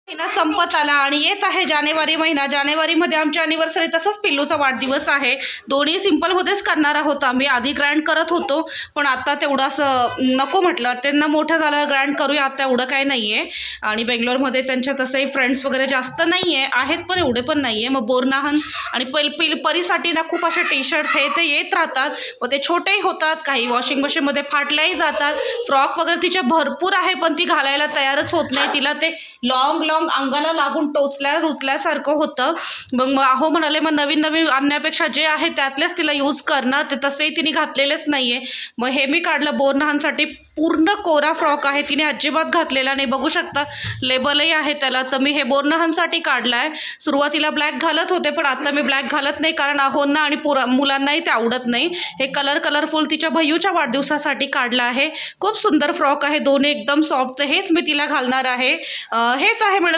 महिना संपत आला आणि येत आहे जानेवारी महिना. जानेवारीमध्ये आमच्या अॅनिव्हर्सरी तसंच पिल्लूचा वाढदिवस आहे. दोन्ही सिम्पलमध्येच करणार आहोत आम्ही. आधी ग्रँड करत होतो पण आता तेवढं असं नको म्हटलं, त्यांना मोठं झालं ग्रँड करूया, आता एवढं काय नाही आहे. आणि बेंगलोरमध्ये त्यांच्या तसंही फ्रेंड्स वगैरे जास्त नाही आहे, आहेत पण एवढे पण नाही आहे. मग बोरनाहन आणि परीसाठी ना खूप असे टी शर्ट्स हे ते येत राहतात. मग ते छोटेही होतात, काही वॉशिंग मशीनमध्ये फाटल्याही जातात. फ्रॉक वगैरे तिचे भरपूर आहे पण ती घालायला तयारच होत नाही. तिला ते लॉंग अंगाला लागून रुतल्यासारखं होतं. मग अहो म्हणाले मग नवीन आणण्यापेक्षा जे आहे त्यातलेच तिला यूज करणं, ते तसेही तिने घातलेलेच नाही आहे. मग हे मी काढलं बोरनहानसाठी. पूर्ण कोरा फ्रॉक आहे, तिने अजिबात घातलेला नाही. बघू शकता लेबलही आहे त्याला. तर मी हे बोरनहानसाठी काढलं आहे. सुरुवातीला ब्लॅक घालत होते पण आता मी ब्लॅक घालत नाही, कारण अहोंना आणि मुलांनाही ते आवडत नाही. हे कलरफुल तिच्या भैयूच्या वाढदिवसासाठी काढलं आहे. खूप सुंदर फ्रॉक आहे, दोन्ही एकदम सॉफ्ट. हेच मी तिला घालणार आहे. हेच आहे